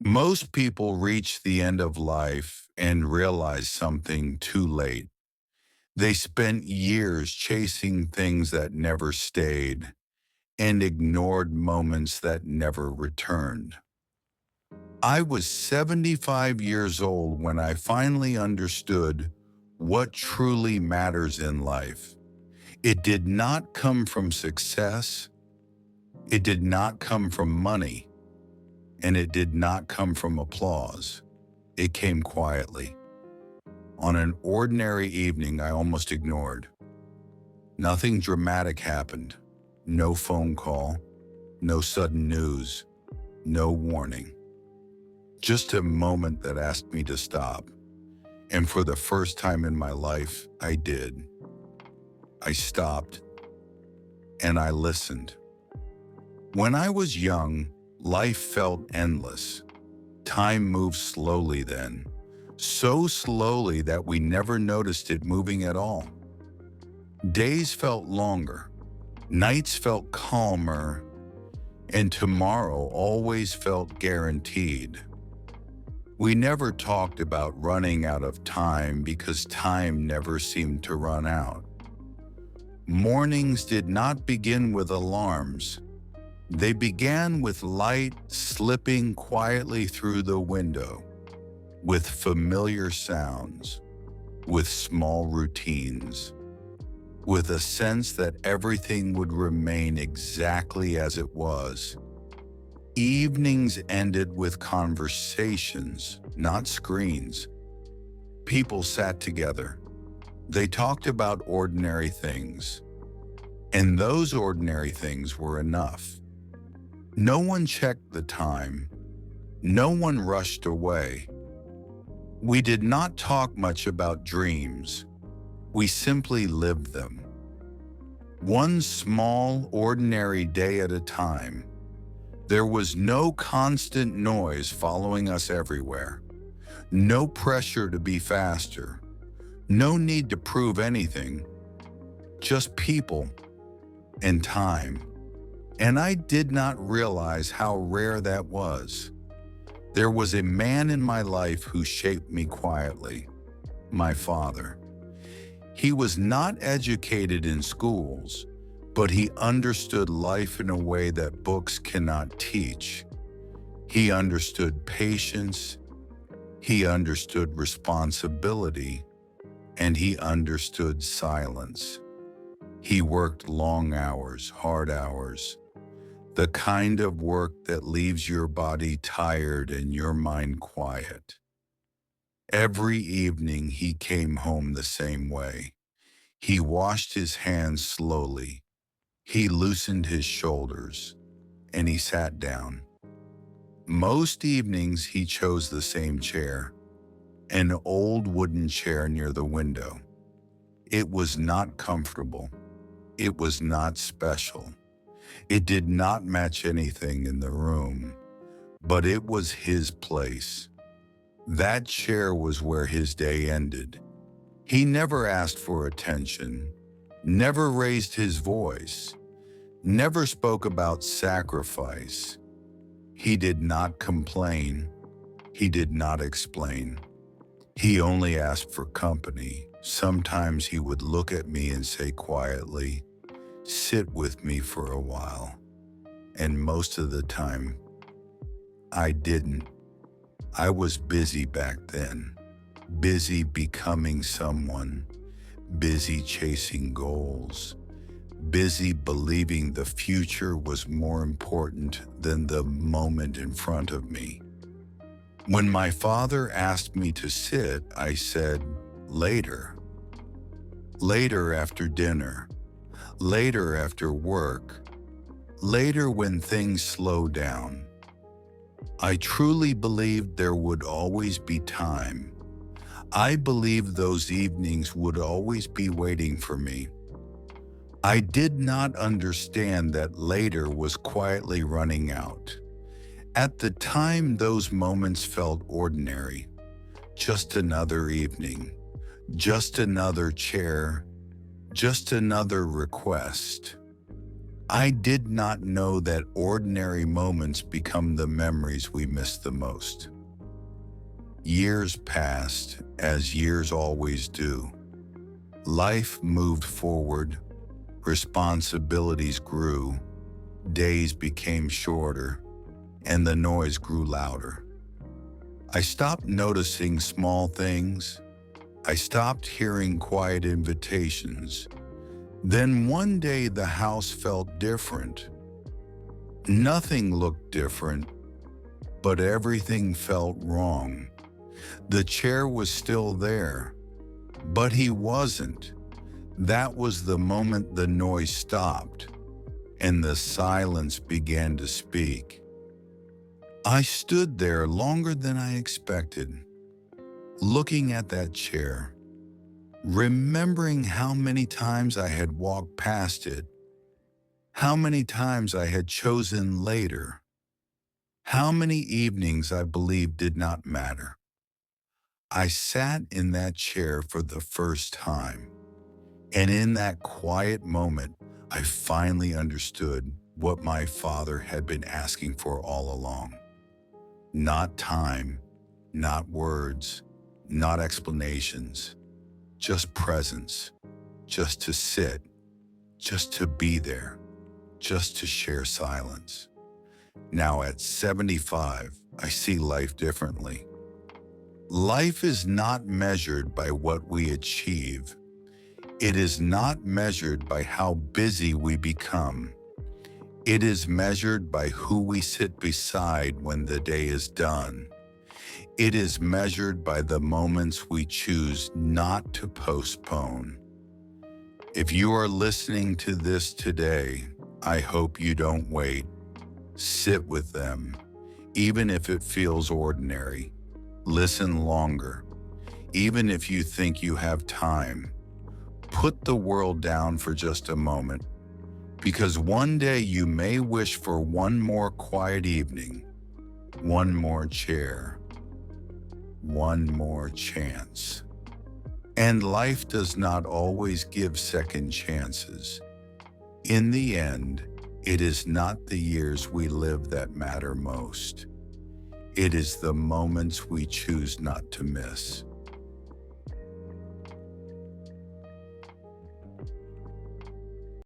Most people reach the end of life and realize something too late. They spent years chasing things that never stayed and ignored moments that never returned. I was 75 years old when I finally understood what truly matters in life. It did not come from success, it did not come from money, and it did not come from applause. It came quietly. On an ordinary evening I almost ignored. Nothing dramatic happened. No phone call, no sudden news, no warning. Just a moment that asked me to stop. And for the first time in my life, I did. I stopped and I listened. When I was young, life felt endless. Time moved slowly then, so slowly that we never noticed it moving at all. Days felt longer, nights felt calmer, and tomorrow always felt guaranteed. We never talked about running out of time because time never seemed to run out. Mornings did not begin with alarms. They began with light slipping quietly through the window, with familiar sounds, with small routines, with a sense that everything would remain exactly as it was. Evenings ended with conversations, not screens. People sat together. They talked about ordinary things, and those ordinary things were enough. No one checked the time. No one rushed away. We did not talk much about dreams. We simply lived them. One small, ordinary day at a time. There was no constant noise following us everywhere. No pressure to be faster. No need to prove anything. Just people and time. And I did not realize how rare that was. There was a man in my life who shaped me quietly, my father. He was not educated in schools, but he understood life in a way that books cannot teach. He understood patience, he understood responsibility, and he understood silence. He worked long hours, hard hours, the kind of work that leaves your body tired and your mind quiet. Every evening he came home the same way. He washed his hands slowly. He loosened his shoulders, and he sat down. Most evenings he chose the same chair, an old wooden chair near the window. It was not comfortable. It was not special. It did not match anything in the room, but it was his place. That chair was where his day ended. He never asked for attention, never raised his voice, never spoke about sacrifice. He did not complain. He did not explain. He only asked for company. Sometimes he would look at me and say quietly, "Sit with me for a while." And most of the time, I didn't. I was busy back then, busy becoming someone, busy chasing goals, busy believing the future was more important than the moment in front of me. When my father asked me to sit, I said, later. Later after dinner. Later after work. Later when things slow down. I truly believed there would always be time. I believed those evenings would always be waiting for me. I did not understand that later was quietly running out. At the time, those moments felt ordinary. Just another evening, just another chair, just another request. I did not know that ordinary moments become the memories we miss the most. Years passed, as years always do. Life moved forward, responsibilities grew, days became shorter, and the noise grew louder. I stopped noticing small things. I stopped hearing quiet invitations. Then one day the house felt different. Nothing looked different, but everything felt wrong. The chair was still there, but he wasn't. That was the moment the noise stopped and the silence began to speak. I stood there longer than I expected, looking at that chair, remembering how many times I had walked past it, how many times I had chosen later, how many evenings I believed did not matter. I sat in that chair for the first time, and in that quiet moment, I finally understood what my father had been asking for all along. Not time, not words, not explanations, just presence, just to sit, just to be there, just to share silence. Now at 75, I see life differently. Life is not measured by what we achieve. It is not measured by how busy we become. It is measured by who we sit beside when the day is done. It is measured by the moments we choose not to postpone. If you are listening to this today, I hope you don't wait. Sit with them, even if it feels ordinary. Listen longer, even if you think you have time. Put the world down for just a moment, because one day you may wish for one more quiet evening, one more chair, one more chance. And life does not always give second chances. In the end, it is not the years we live that matter most. It is the moments we choose not to miss.